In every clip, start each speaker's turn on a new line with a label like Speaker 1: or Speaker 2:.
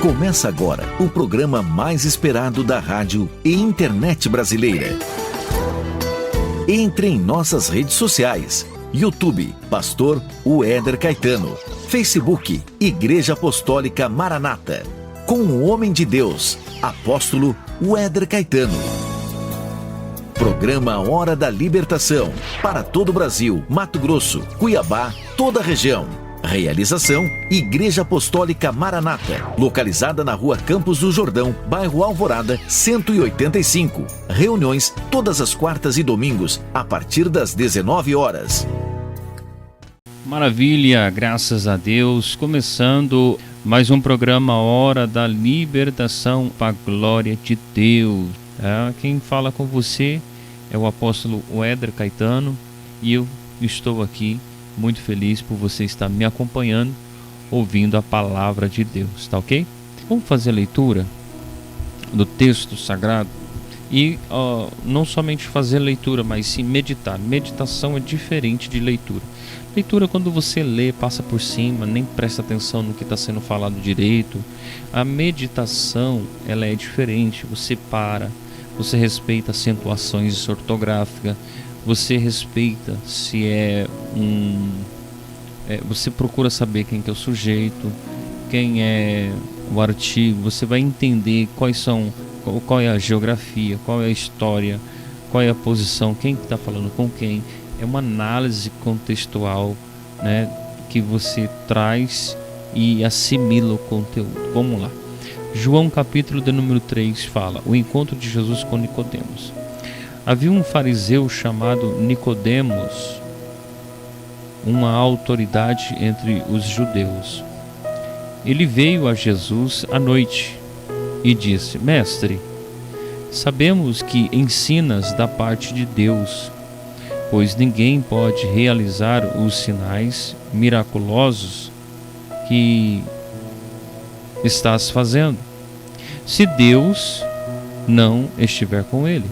Speaker 1: Começa agora o programa mais esperado da rádio e internet brasileira. Entre em nossas redes sociais: YouTube, Pastor Uéder Caetano; Facebook, Igreja Apostólica Maranata, com o homem de Deus, Apóstolo Uéder Caetano. Programa Hora da Libertação, para todo o Brasil, Mato Grosso, Cuiabá, toda a região. Realização: Igreja Apostólica Maranata, localizada na Rua Campos do Jordão, bairro Alvorada, 185. Reuniões todas as quartas e domingos, a partir das 19 horas.
Speaker 2: Maravilha, graças a Deus. Começando mais um programa Hora da Libertação, para a glória de Deus. Quem fala com você é o apóstolo Uéder Caetano, e eu estou aqui muito feliz por você estar me acompanhando, ouvindo a palavra de Deus, tá ok? Vamos fazer a leitura do texto sagrado e não somente fazer a leitura, mas sim meditar. Meditação é diferente de leitura. Leitura, quando você lê, passa por cima, nem presta atenção no que está sendo falado direito. A meditação, ela é diferente. Você para, você respeita acentuações ortográficas, você respeita se você procura saber quem que é o sujeito, quem é o artigo. Você vai entender qual é a geografia, qual é a história, qual é a posição, quem está falando com quem. É uma análise contextual, né, que você traz e assimila o conteúdo. Vamos lá. João capítulo de número 3 fala: o encontro de Jesus com Nicodemos. Havia um fariseu chamado Nicodemos, uma autoridade entre os judeus. Ele veio a Jesus à noite e disse: Mestre, sabemos que ensinas da parte de Deus, pois ninguém pode realizar os sinais miraculosos que estás fazendo, se Deus não estiver com ele.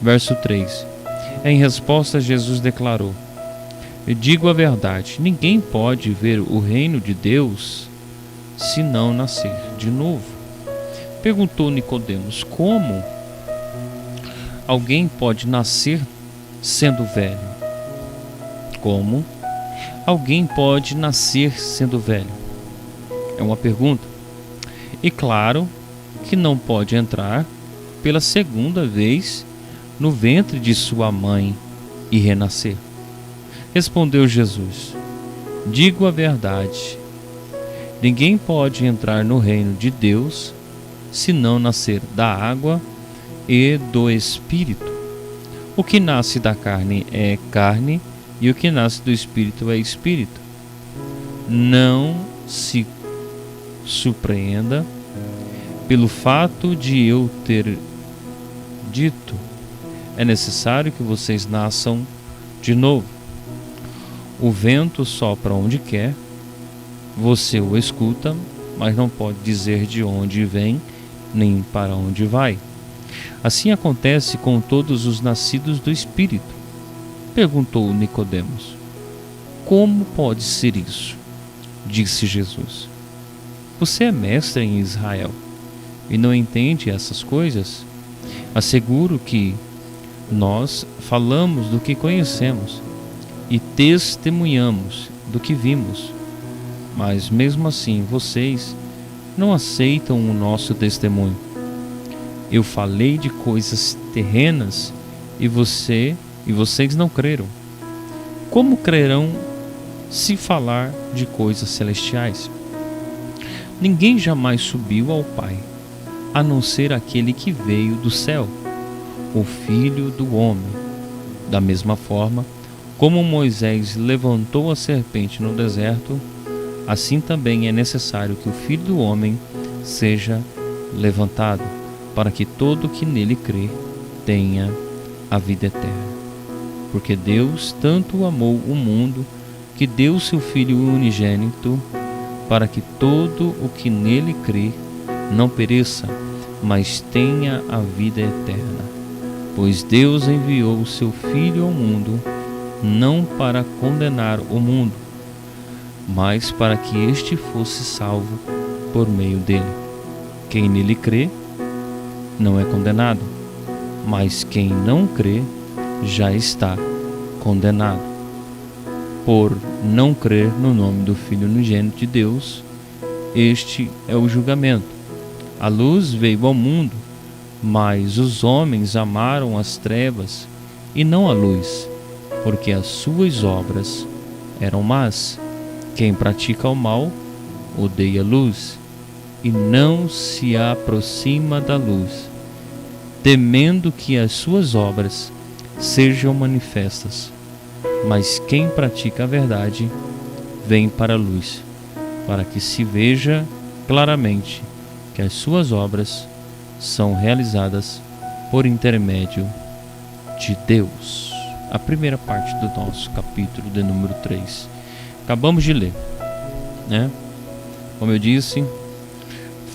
Speaker 2: Verso 3. Em resposta, Jesus declarou: eu digo a verdade, ninguém pode ver o reino de Deus se não nascer de novo. Perguntou Nicodemos: como alguém pode nascer sendo velho? Como alguém pode nascer sendo velho? É uma pergunta. E claro que não pode entrar pela segunda vez no ventre de sua mãe e renascer. Respondeu Jesus: digo a verdade, ninguém pode entrar no reino de Deus se não nascer da água e do Espírito. O que nasce da carne é carne, e o que nasce do Espírito é Espírito. Não se surpreenda pelo fato de eu ter dito: é necessário que vocês nasçam de novo. O vento sopra onde quer, você o escuta, mas não pode dizer de onde vem, nem para onde vai. Assim acontece com todos os nascidos do Espírito. Perguntou Nicodemos: como pode ser isso? Disse Jesus: você é mestre em Israel e não entende essas coisas? Asseguro que nós falamos do que conhecemos e testemunhamos do que vimos, mas mesmo assim vocês não aceitam o nosso testemunho. Eu falei de coisas terrenas e vocês não creram. Como crerão se falar de coisas celestiais? Ninguém jamais subiu ao Pai, a não ser aquele que veio do céu, o Filho do Homem. Da mesma forma, como Moisés levantou a serpente no deserto, assim também é necessário que o Filho do Homem seja levantado, para que todo que nele crê tenha a vida eterna. Porque Deus tanto amou o mundo que deu seu Filho unigênito, para que todo o que nele crê não pereça, mas tenha a vida eterna. Pois Deus enviou o seu Filho ao mundo, não para condenar o mundo, mas para que este fosse salvo por meio dele. Quem nele crê não é condenado, mas quem não crê já está condenado, por não crer no nome do Filho unigênito de Deus. Este é o julgamento. A luz veio ao mundo, mas os homens amaram as trevas e não a luz, porque as suas obras eram más. Quem pratica o mal odeia a luz e não se aproxima da luz, temendo que as suas obras sejam manifestas. Mas quem pratica a verdade vem para a luz, para que se veja claramente que as suas obras são realizadas por intermédio de Deus. A primeira parte do nosso capítulo de número 3. Acabamos de ler, né? Como eu disse,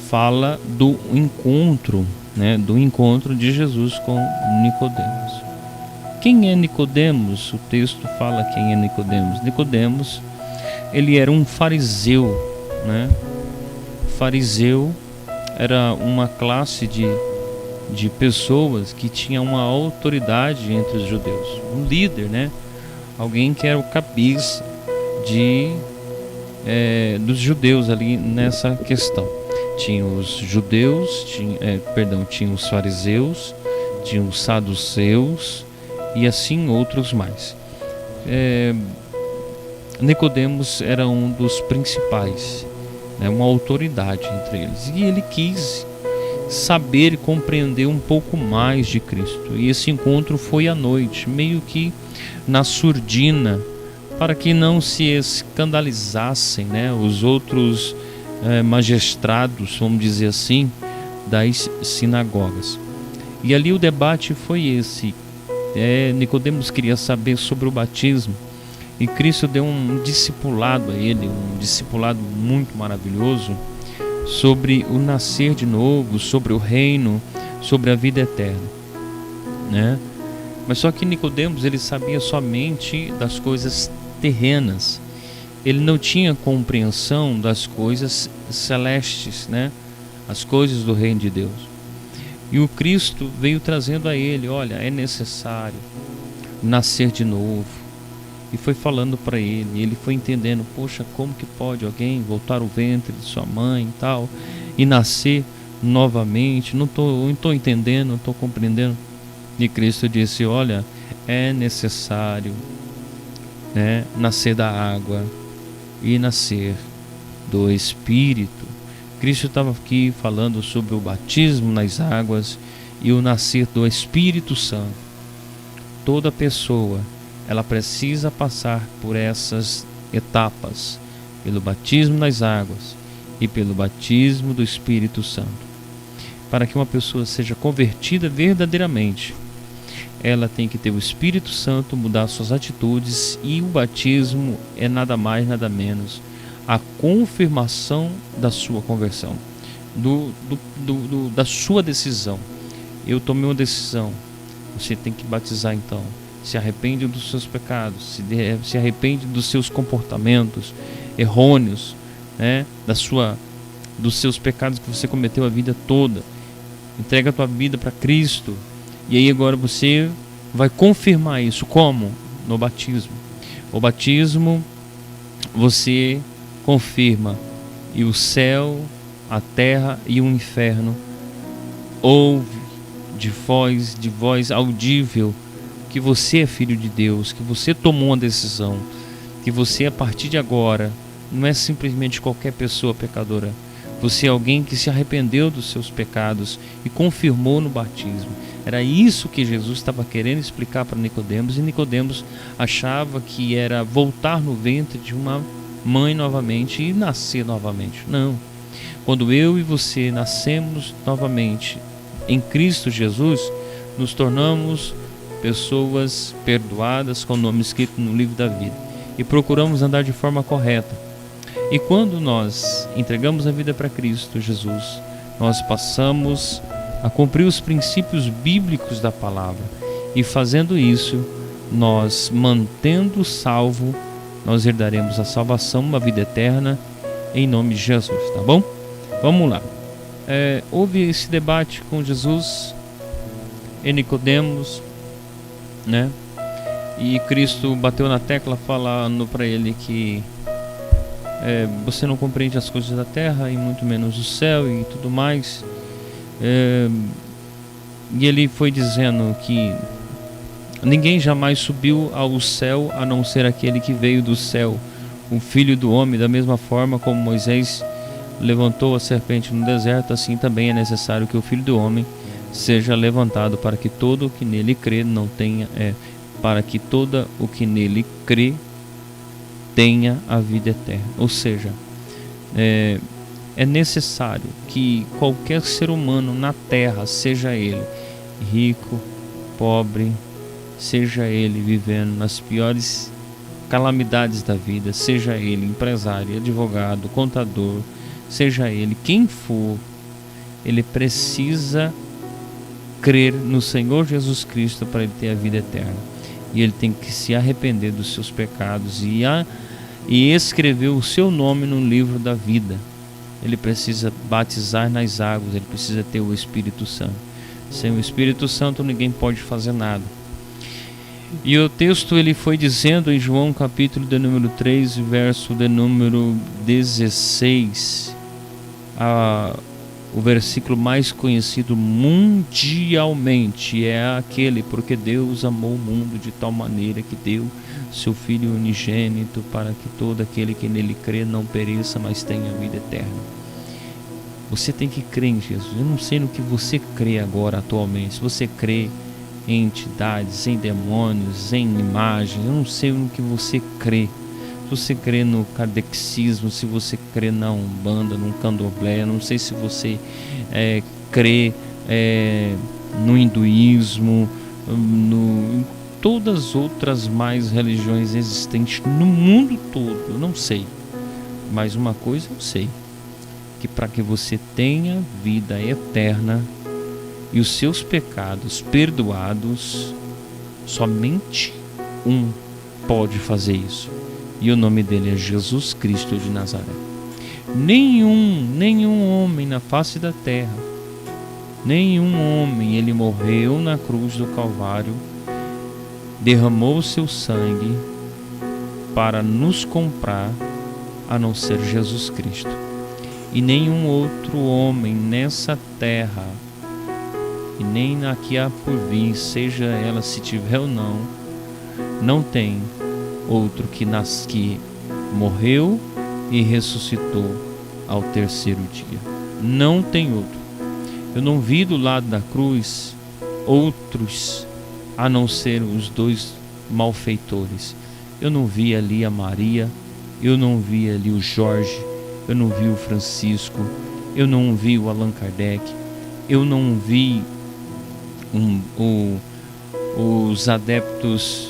Speaker 2: fala do encontro, né? Do encontro de Jesus com Nicodemos. Quem é Nicodemos? O texto fala quem é Nicodemos. Nicodemos, ele era um fariseu, né? Fariseu era uma classe de pessoas que tinha uma autoridade entre os judeus, um líder, né? Alguém que era o cabeça dos judeus ali nessa questão. Tinha os judeus, tinha os fariseus, tinha os saduceus e assim outros mais. Nicodemos era um dos principais, né? Uma autoridade entre eles, e ele quis saber e compreender um pouco mais de Cristo, e esse encontro foi à noite, meio que na surdina, para que não se escandalizassem, né, os outros magistrados, vamos dizer assim, das sinagogas. E ali o debate foi esse. Nicodemos queria saber sobre o batismo, e Cristo deu um discipulado a ele, um discipulado muito maravilhoso, sobre o nascer de novo, sobre o reino, sobre a vida eterna, né? Mas só que Nicodemos, ele sabia somente das coisas terrenas. Ele não tinha compreensão das coisas celestes, né? As coisas do reino de Deus. E o Cristo veio trazendo a ele, olha, é necessário nascer de novo. E foi falando para ele, e ele foi entendendo, poxa, como que pode alguém voltar ao ventre de sua mãe e tal, e nascer novamente? Não estou entendendo, não estou compreendendo. E Cristo disse, olha, é necessário, né, nascer da água e nascer do Espírito. Cristo estava aqui falando sobre o batismo nas águas e o nascer do Espírito Santo. Toda pessoa, ela precisa passar por essas etapas, pelo batismo nas águas e pelo batismo do Espírito Santo. Para que uma pessoa seja convertida verdadeiramente, ela tem que ter o Espírito Santo, mudar suas atitudes, e o batismo é nada mais, nada menos a confirmação da sua conversão, da sua decisão. Eu tomei uma decisão, você tem que batizar então. Se arrepende dos seus pecados, se arrepende dos seus comportamentos errôneos, né? Dos seus pecados que você cometeu a vida toda. Entrega a tua vida para Cristo. E aí agora você vai confirmar isso. Como? No batismo. O batismo você confirma, e o céu, a terra e o inferno ouve de voz audível que você é filho de Deus, que você tomou uma decisão, que você a partir de agora não é simplesmente qualquer pessoa pecadora. Você é alguém que se arrependeu dos seus pecados e confirmou no batismo. Era isso que Jesus estava querendo explicar para Nicodemos, e Nicodemos achava que era voltar no ventre de uma mãe novamente e nascer novamente. Não. Quando eu e você nascemos novamente em Cristo Jesus, nos tornamos pessoas perdoadas com o nome escrito no livro da vida, e procuramos andar de forma correta. E quando nós entregamos a vida para Cristo Jesus, nós passamos a cumprir os princípios bíblicos da palavra, e fazendo isso, nós, mantendo salvo, nós herdaremos a salvação, uma vida eterna, em nome de Jesus, tá bom? Vamos lá. Houve esse debate com Jesus e Nicodemos, né? E Cristo bateu na tecla falando para ele que você não compreende as coisas da terra e muito menos do céu e tudo mais. E ele foi dizendo que ninguém jamais subiu ao céu a não ser aquele que veio do céu, o Filho do Homem. Da mesma forma como Moisés levantou a serpente no deserto, assim também é necessário que o Filho do Homem seja levantado para que todo o que nele crê não tenha para que todo o que nele crê tenha a vida eterna. Ou seja, é necessário que qualquer ser humano na terra, seja ele rico, pobre, seja ele vivendo nas piores calamidades da vida, seja ele empresário, advogado, contador, seja ele quem for, ele precisa crer no Senhor Jesus Cristo para ele ter a vida eterna. E ele tem que se arrepender dos seus pecados e escrever o seu nome no livro da vida. Ele precisa batizar nas águas, ele precisa ter o Espírito Santo. Sem o Espírito Santo ninguém pode fazer nada. E o texto ele foi dizendo em João capítulo de número 3, verso de número 16, o versículo mais conhecido mundialmente é aquele: porque Deus amou o mundo de tal maneira que deu seu Filho unigênito para que todo aquele que nele crê não pereça, mas tenha vida eterna. Você tem que crer em Jesus. Eu não sei no que você crê agora atualmente. Se você crê em entidades, em demônios, em imagens, eu não sei no que você crê. Se você crê no kardexismo, se você crê na Umbanda, no Candomblé, eu não sei se você crê no hinduísmo, em todas as outras mais religiões existentes no mundo todo, eu não sei. Mas uma coisa eu sei, que para que você tenha vida eterna e os seus pecados perdoados, somente um pode fazer isso. E o nome dele é Jesus Cristo de Nazaré. Nenhum homem na face da terra, nenhum homem, ele morreu na cruz do Calvário, derramou o seu sangue para nos comprar, a não ser Jesus Cristo. E nenhum outro homem nessa terra, e nem aqui há por vir, seja ela se tiver ou não tem outro que morreu e ressuscitou ao terceiro dia. Não tem outro. Eu não vi do lado da cruz outros a não ser os dois malfeitores. Eu não vi ali a Maria, eu não vi ali o Jorge, eu não vi o Francisco, eu não vi o Allan Kardec, eu não vi os adeptos,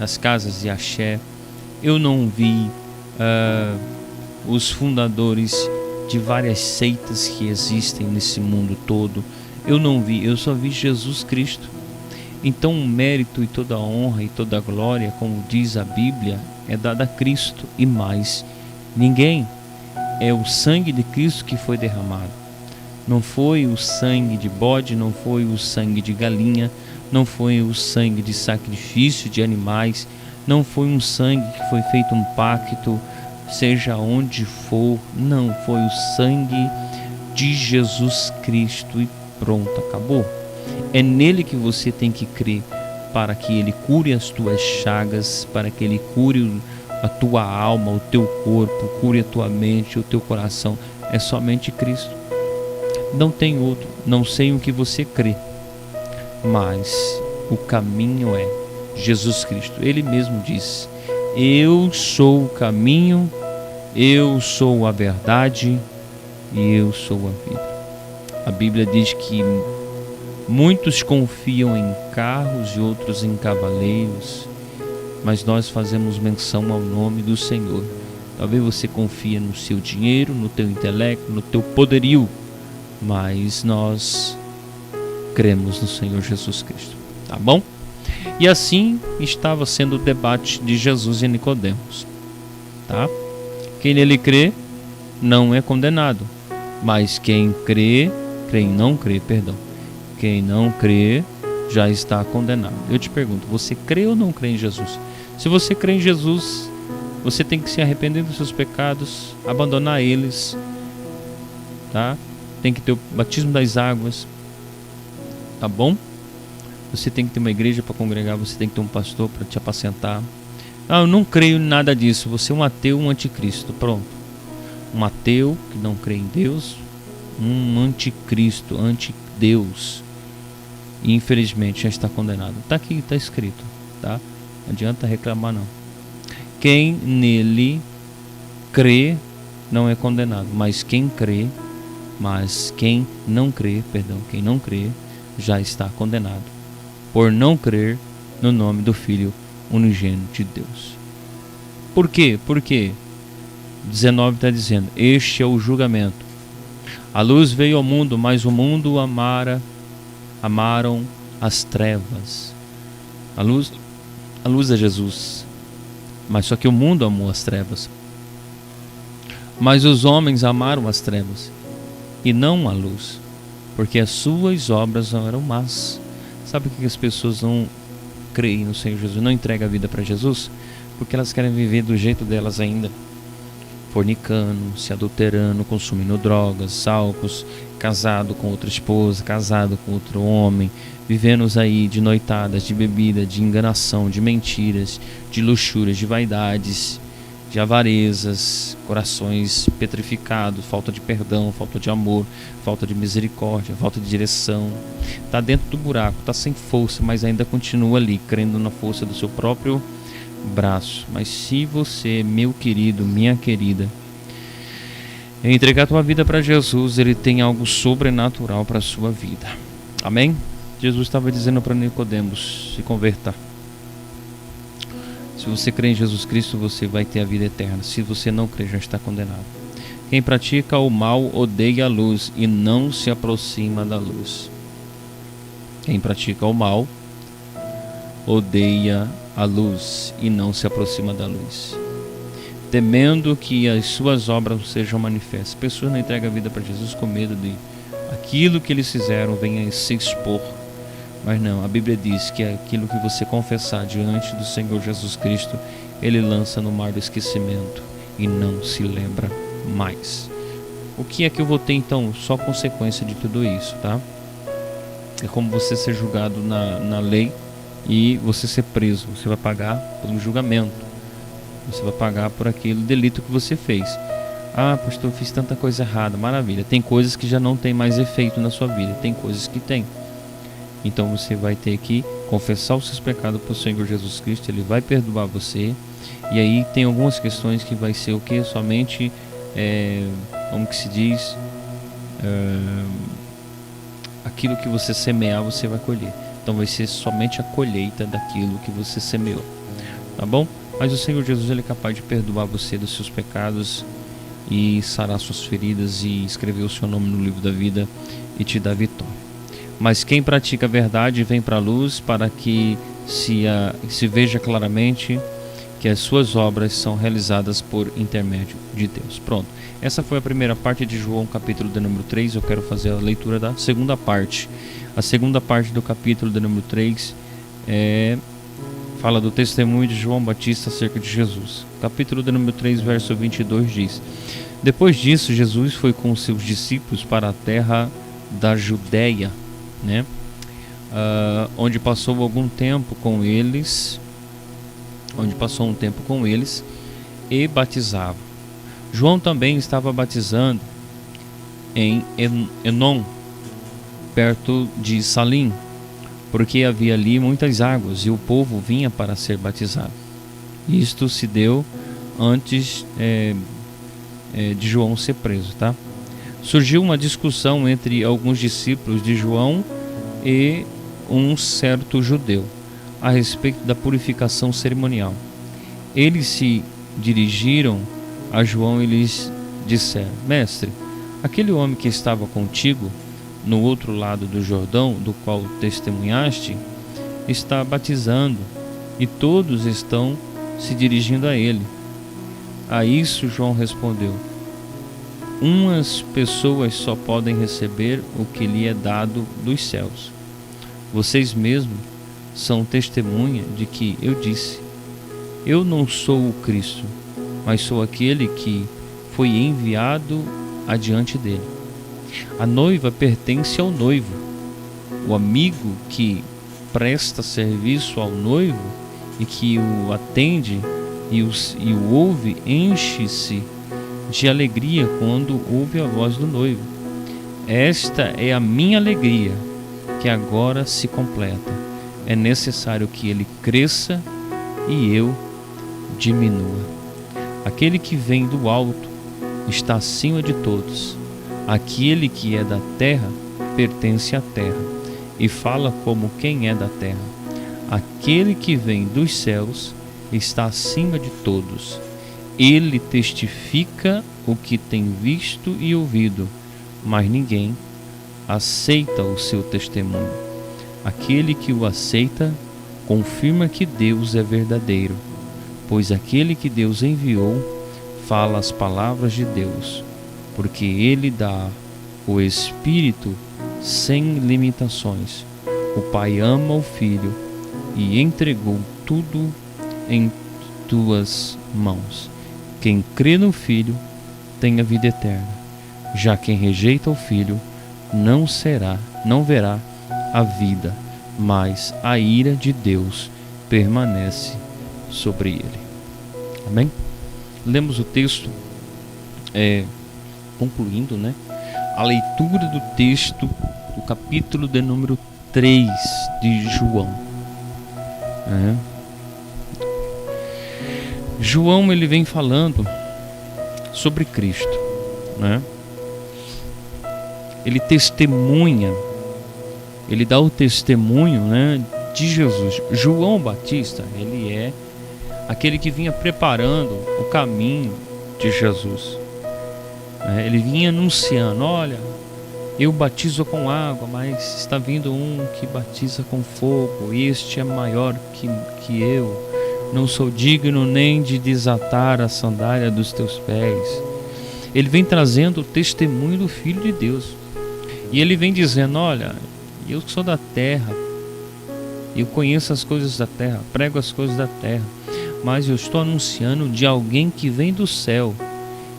Speaker 2: nas casas de axé, eu não vi os fundadores de várias seitas que existem nesse mundo todo. Eu só vi Jesus Cristo. Então o mérito e toda a honra e toda a glória, como diz a Bíblia, é dada a Cristo e mais ninguém. É o sangue de Cristo que foi derramado. Não foi o sangue de bode, não foi o sangue de galinha, não foi o sangue de sacrifício de animais, não foi um sangue que foi feito um pacto, seja onde for, não, foi o sangue de Jesus Cristo e pronto, acabou. É nele que você tem que crer, para que ele cure as tuas chagas, para que ele cure a tua alma, o teu corpo, cure a tua mente, o teu coração. É somente Cristo. Não tem outro. Não sei o que você crê, mas o caminho é Jesus Cristo. Ele mesmo disse: eu sou o caminho, eu sou a verdade e eu sou a vida. A Bíblia diz que muitos confiam em carros e outros em cavaleiros, mas nós fazemos menção ao nome do Senhor. Talvez você confie no seu dinheiro, no teu intelecto, no teu poderio, mas nós cremos no Senhor Jesus Cristo, tá bom? E assim estava sendo o debate de Jesus e Nicodemos, tá? Quem nele crê não é condenado, Mas quem não crê, quem não crê já está condenado. Eu te pergunto, você crê ou não crê em Jesus? Se você crê em Jesus, você tem que se arrepender dos seus pecados, abandonar eles, tá? Tem que ter o batismo das águas, tá bom? Você tem que ter uma igreja para congregar, você tem que ter um pastor para te apacentar. Eu não creio em nada disso. Você é um ateu, um anticristo, pronto. Um ateu que não crê em Deus, um anticristo, antideus. E infelizmente já está condenado. Está aqui, está escrito, tá? Não adianta reclamar não. Quem nele crê não é condenado, mas quem não crê, quem não crê já está condenado, por não crer no nome do Filho unigênito de Deus. Por quê? Porque 19 está dizendo: este é o julgamento. A luz veio ao mundo, mas o mundo amaram as trevas. A luz é Jesus, mas só que o mundo amou as trevas. Mas os homens amaram as trevas e não a luz, porque as suas obras não eram más. Sabe por que as pessoas não creem no Senhor Jesus, não entregam a vida para Jesus? Porque elas querem viver do jeito delas ainda, fornicando, se adulterando, consumindo drogas, álcools, casado com outra esposa, casado com outro homem, vivendo aí de noitadas, de bebida, de enganação, de mentiras, de luxúrias, de vaidades, de avarezas, corações petrificados, falta de perdão, falta de amor, falta de misericórdia, falta de direção. Está dentro do buraco, está sem força, mas ainda continua ali, crendo na força do seu próprio braço. Mas se você, meu querido, minha querida, entregar a tua vida para Jesus, Ele tem algo sobrenatural para a sua vida. Amém? Jesus estava dizendo para Nicodemos: se converta. Se você crê em Jesus Cristo, você vai ter a vida eterna. Se você não crê, já está condenado. Quem pratica o mal odeia a luz e não se aproxima da luz. Quem pratica o mal odeia a luz e não se aproxima da luz, temendo que as suas obras sejam manifestas. Pessoas não entregam a vida para Jesus com medo de aquilo que eles fizeram venha a se expor. Mas não, a Bíblia diz que aquilo que você confessar diante do Senhor Jesus Cristo, Ele lança no mar do esquecimento e não se lembra mais. O que é que eu vou ter então? Só consequência de tudo isso, tá? É como você ser julgado na lei e você ser preso. Você vai pagar pelo julgamento. Você vai pagar por aquele delito que você fez. Ah, pastor, eu fiz tanta coisa errada. Maravilha. Tem coisas que já não tem mais efeito na sua vida. Tem coisas que tem. Então você vai ter que confessar os seus pecados para o Senhor Jesus Cristo. Ele vai perdoar você. E aí tem algumas questões que vai ser o que? Somente, como que se diz? Aquilo que você semear, você vai colher. Então vai ser somente a colheita daquilo que você semeou. Tá bom? Mas o Senhor Jesus, Ele é capaz de perdoar você dos seus pecados e sarar suas feridas e escrever o seu nome no livro da vida e te dar vitória. Mas quem pratica a verdade vem para a luz, para que se veja claramente que as suas obras são realizadas por intermédio de Deus. Pronto. Essa foi a primeira parte de João, capítulo de número 3. Eu quero fazer a leitura da segunda parte. A segunda parte do capítulo de número 3 fala do testemunho de João Batista acerca de Jesus. Capítulo de número 3, verso 22 diz: depois disso, Jesus foi com seus discípulos para a terra da Judéia, onde passou um tempo com eles e batizava. João também estava batizando em Enom, perto de Salim, porque havia ali muitas águas e o povo vinha para ser batizado. Isto se deu antes de João ser preso, tá? Surgiu uma discussão entre alguns discípulos de João e um certo judeu a respeito da purificação cerimonial. Eles se dirigiram a João e lhes disseram: mestre, aquele homem que estava contigo no outro lado do Jordão, do qual testemunhaste, está batizando e todos estão se dirigindo a ele. A isso João respondeu: umas pessoas só podem receber o que lhe é dado dos céus. Vocês mesmos são testemunha de que eu disse: eu não sou o Cristo, mas sou aquele que foi enviado adiante dele. A noiva pertence ao noivo. O amigo que presta serviço ao noivo e que o atende e o ouve enche-se de alegria quando ouve a voz do noivo. Esta é a minha alegria, que agora se completa. É necessário que ele cresça e eu diminua. Aquele que vem do alto está acima de todos. Aquele que é da terra pertence à terra e fala como quem é da terra. Aquele que vem dos céus está acima de todos. Ele testifica o que tem visto e ouvido, mas ninguém aceita o seu testemunho. Aquele que o aceita confirma que Deus é verdadeiro, pois aquele que Deus enviou fala as palavras de Deus, porque ele dá o Espírito sem limitações. O Pai ama o Filho e entregou tudo em tuas mãos. Quem crê no Filho tem a vida eterna. Já quem rejeita o Filho não verá a vida, mas a ira de Deus permanece sobre ele. Amém? Lemos o texto, concluindo, a leitura do texto do capítulo de número 3 de João. João, ele vem falando sobre Cristo, Ele testemunha, ele dá o testemunho, de Jesus. João Batista, ele é aquele que vinha preparando o caminho de Jesus. Ele vinha anunciando: olha, eu batizo com água, mas está vindo um que batiza com fogo. Este é maior que eu. Não sou digno nem de desatar a sandália dos teus pés. Ele vem trazendo o testemunho do Filho de Deus. E ele vem dizendo: olha, eu sou da terra, eu conheço as coisas da terra, prego as coisas da terra, mas eu estou anunciando de alguém que vem do céu.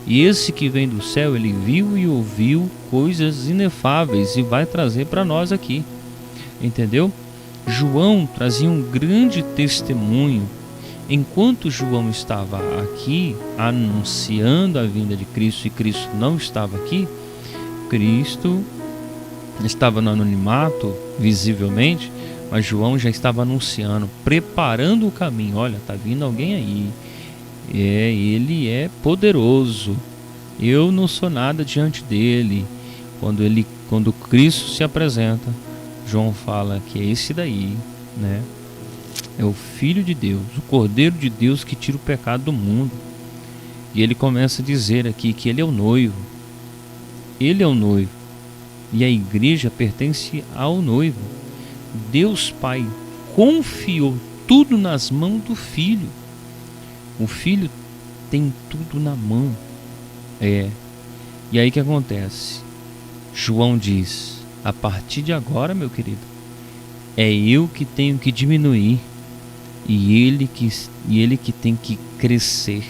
Speaker 2: E esse que vem do céu, ele viu e ouviu coisas inefáveis e vai trazer para nós aqui. Entendeu? João trazia um grande testemunho. Enquanto João estava aqui anunciando a vinda de Cristo e Cristo não estava aqui, Cristo estava no anonimato, visivelmente, mas João já estava anunciando, preparando o caminho. Olha, está vindo alguém aí. Ele é poderoso. Eu não sou nada diante dele. Quando Cristo se apresenta, João fala que é esse daí, É o Filho de Deus, o Cordeiro de Deus que tira o pecado do mundo. E ele começa a dizer aqui que ele é o noivo. Ele é o noivo. E a igreja pertence ao noivo. Deus Pai confiou tudo nas mãos do Filho. O Filho tem tudo na mão. E aí o que acontece? João diz: a partir de agora, meu querido, é eu que tenho que diminuir e ele que tem que crescer.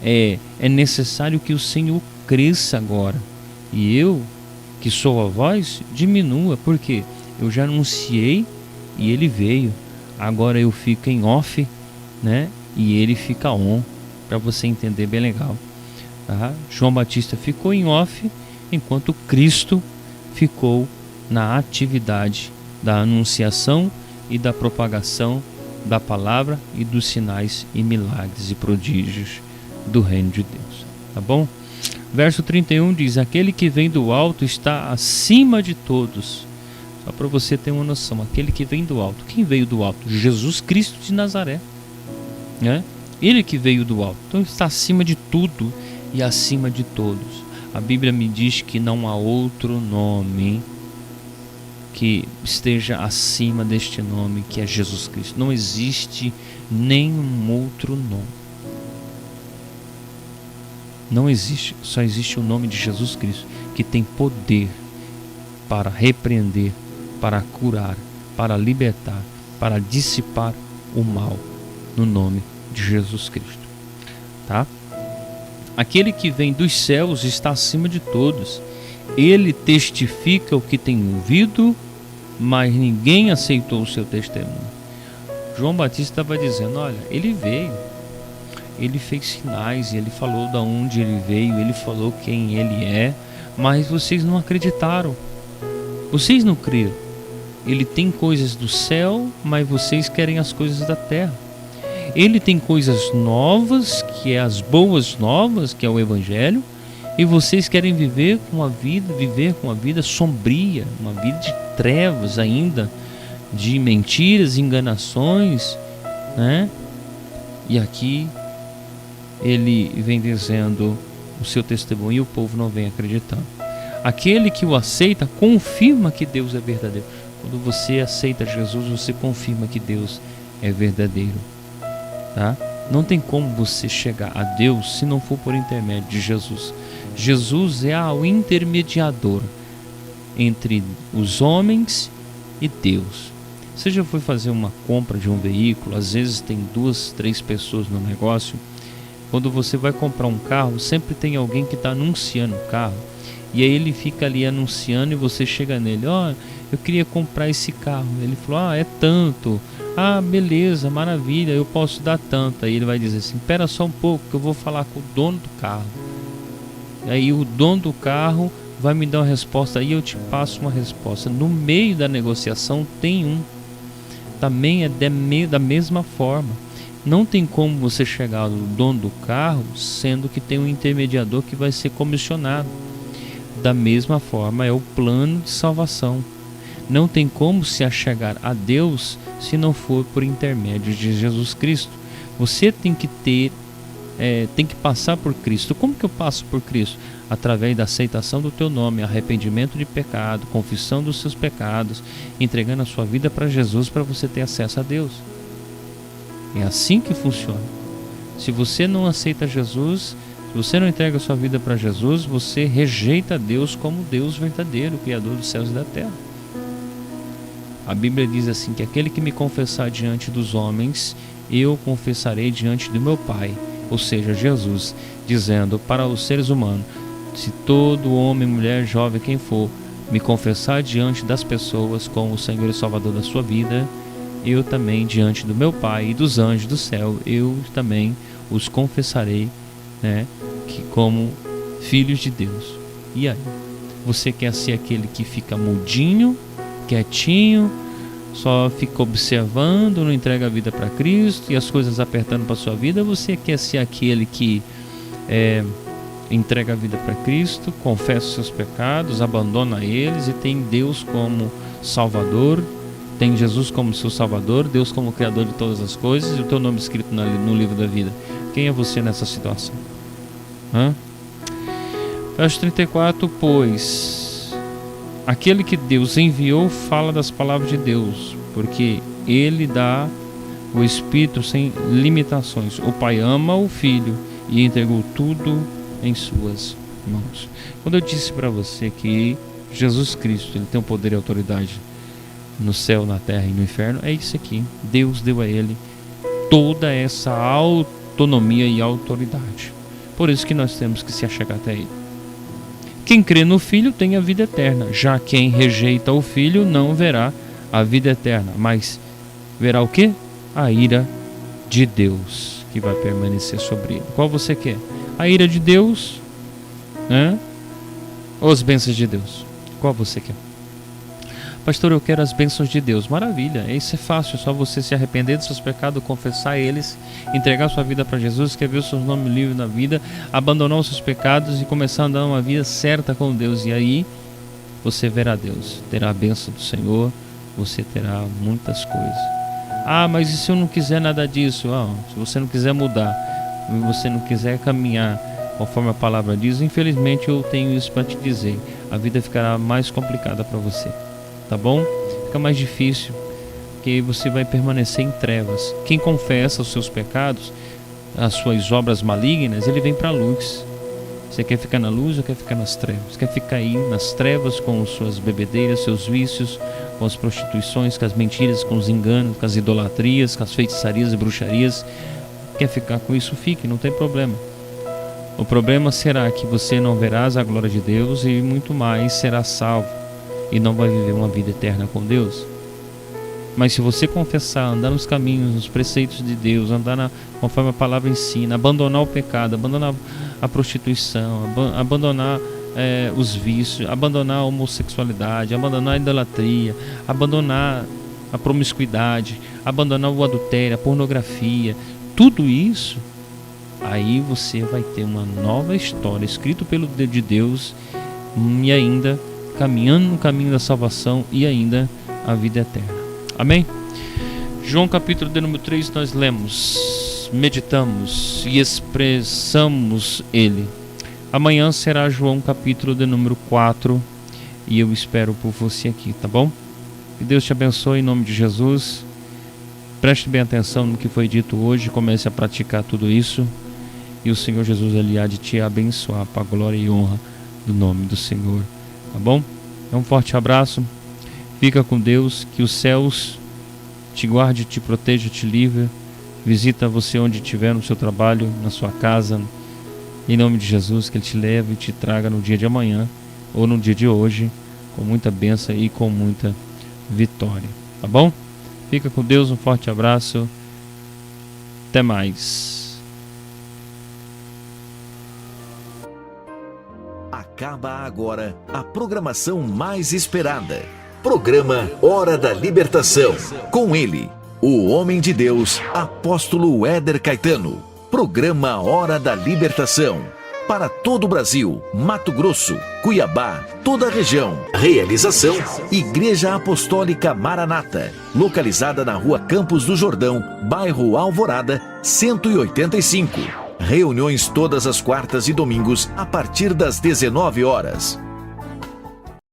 Speaker 2: É necessário que o Senhor cresça agora e eu, que sou a voz, diminua, porque eu já anunciei e ele veio. Agora eu fico em off, e ele fica on, para você entender bem legal. João Batista ficou em off, enquanto Cristo ficou na atividade da anunciação e da propagação da palavra e dos sinais e milagres e prodígios do reino de Deus. Tá bom? Verso 31 diz: aquele que vem do alto está acima de todos. Só para você ter uma noção, aquele que vem do alto. Quem veio do alto? Jesus Cristo de Nazaré. Ele que veio do alto. Então está acima de tudo e acima de todos. A Bíblia me diz que não há outro nome que esteja acima deste nome, que é Jesus Cristo. Não existe nenhum outro nome. Não existe, só existe o nome de Jesus Cristo, que tem poder para repreender, para curar, para libertar, para dissipar o mal, no nome de Jesus Cristo. Tá? Aquele que vem dos céus está acima de todos. Ele testifica o que tem ouvido, mas ninguém aceitou o seu testemunho. João Batista estava dizendo, olha, ele veio, ele fez sinais, ele falou de onde ele veio, ele falou quem ele é, mas vocês não acreditaram, vocês não creram. Ele tem coisas do céu, mas vocês querem as coisas da terra. Ele tem coisas novas, que é as boas novas, que é o Evangelho, e vocês querem viver com uma vida sombria, uma vida de trevas ainda, de mentiras, enganações, né? E aqui ele vem dizendo o seu testemunho e o povo não vem acreditando. Aquele que o aceita confirma que Deus é verdadeiro. Quando você aceita Jesus, você confirma que Deus é verdadeiro. Tá? Não tem como você chegar a Deus se não for por intermédio de Jesus. Jesus é o intermediador entre os homens e Deus. Você já foi fazer uma compra de um veículo, às vezes tem 2, 3 pessoas no negócio. Quando você vai comprar um carro, sempre tem alguém que está anunciando o carro. E aí ele fica ali anunciando e você chega nele, eu queria comprar esse carro. Ele falou, é tanto. Beleza, maravilha, eu posso dar tanto. Aí ele vai dizer assim, espera só um pouco que eu vou falar com o dono do carro. E aí o dono do carro vai me dar uma resposta, aí eu te passo uma resposta. No meio da negociação tem um. Também é da mesma forma. Não tem como você chegar ao dono do carro sendo que tem um intermediador que vai ser comissionado. Da mesma forma é o plano de salvação. Não tem como se achegar a Deus se não for por intermédio de Jesus Cristo. Você tem que tem que passar por Cristo. Como que eu passo por Cristo? Através da aceitação do teu nome, arrependimento de pecado, confissão dos seus pecados, entregando a sua vida para Jesus para você ter acesso a Deus. É assim que funciona. Se você não aceita Jesus, se você não entrega a sua vida para Jesus, você rejeita Deus como Deus verdadeiro, Criador dos céus e da terra. A Bíblia diz assim, que aquele que me confessar diante dos homens, eu confessarei diante do meu Pai, ou seja, Jesus, dizendo para os seres humanos, se todo homem, mulher, jovem, quem for, me confessar diante das pessoas como o Senhor e Salvador da sua vida, eu também diante do meu Pai e dos anjos do céu, eu também os confessarei, né, que como filhos de Deus. E aí? Você quer ser aquele que fica mudinho, quietinho, só fica observando, não entrega a vida para Cristo e as coisas apertando para sua vida? Você quer ser aquele que entrega a vida para Cristo, confessa os seus pecados, abandona eles e tem Deus como Salvador, tem Jesus como seu Salvador, Deus como Criador de todas as coisas e o teu nome escrito no livro da vida? Quem é você nessa situação? Verso 34, pois aquele que Deus enviou fala das palavras de Deus, porque ele dá o Espírito sem limitações. O Pai ama o Filho e entregou tudo em suas mãos. Quando eu disse para você que Jesus Cristo ele tem o poder e autoridade no céu, na terra e no inferno, é isso aqui. Deus deu a ele toda essa autonomia e autoridade. Por isso que nós temos que se achegar até ele. Quem crê no Filho tem a vida eterna. Já quem rejeita o Filho não verá a vida eterna, mas verá o quê? A ira de Deus que vai permanecer sobre ele. Qual você quer? A ira de Deus, ou as bênçãos de Deus? Qual você quer? Pastor, eu quero as bênçãos de Deus. Maravilha, isso é fácil, é só você se arrepender dos seus pecados, confessar eles, entregar sua vida para Jesus, escrever o seu nome livre na vida, abandonar os seus pecados e começar a andar uma vida certa com Deus. E aí você verá Deus, terá a bênção do Senhor, você terá muitas coisas. Mas e se eu não quiser nada disso? Se você não quiser mudar, se você não quiser caminhar conforme a palavra diz, infelizmente eu tenho isso para te dizer, a vida ficará mais complicada para você. Tá bom? Fica mais difícil, porque você vai permanecer em trevas. Quem confessa os seus pecados, as suas obras malignas, ele vem para a luz. Você quer ficar na luz ou quer ficar nas trevas? Quer ficar aí nas trevas com suas bebedeiras, seus vícios, com as prostituições, com as mentiras, com os enganos, com as idolatrias, com as feitiçarias e bruxarias? Quer ficar com isso? Fique, não tem problema. O problema será que você não verás a glória de Deus e muito mais será salvo e não vai viver uma vida eterna com Deus. Mas se você confessar, andar nos caminhos, nos preceitos de Deus, andar conforme a palavra ensina, abandonar o pecado, abandonar a prostituição, abandonar os vícios, abandonar a homossexualidade, abandonar a idolatria, abandonar a promiscuidade, abandonar o adultério, a pornografia, tudo isso, aí você vai ter uma nova história escrita pelo dedo de Deus e ainda caminhando no caminho da salvação e ainda a vida eterna. Amém? João capítulo de número 3 nós lemos, meditamos e expressamos ele. Amanhã será João capítulo de número 4 e eu espero por você aqui, tá bom? Que Deus te abençoe em nome de Jesus. Preste bem atenção no que foi dito hoje, comece a praticar tudo isso e o Senhor Jesus ele há de te abençoar para a glória e honra do nome do Senhor, tá bom? Um forte abraço. Fica com Deus, que os céus te guarde, te proteja, te livre. Visita você onde estiver, no seu trabalho, na sua casa. Em nome de Jesus, que Ele te leve e te traga no dia de amanhã ou no dia de hoje, com muita bênção e com muita vitória. Tá bom? Fica com Deus, um forte abraço. Até mais.
Speaker 1: Acaba agora a programação mais esperada. Programa Hora da Libertação. Com ele, o homem de Deus, apóstolo Éder Caetano. Programa Hora da Libertação. Para todo o Brasil, Mato Grosso, Cuiabá, toda a região. Realização: Igreja Apostólica Maranata. Localizada na Rua Campos do Jordão, bairro Alvorada, 185. Reuniões todas as quartas e domingos a partir das 19 horas.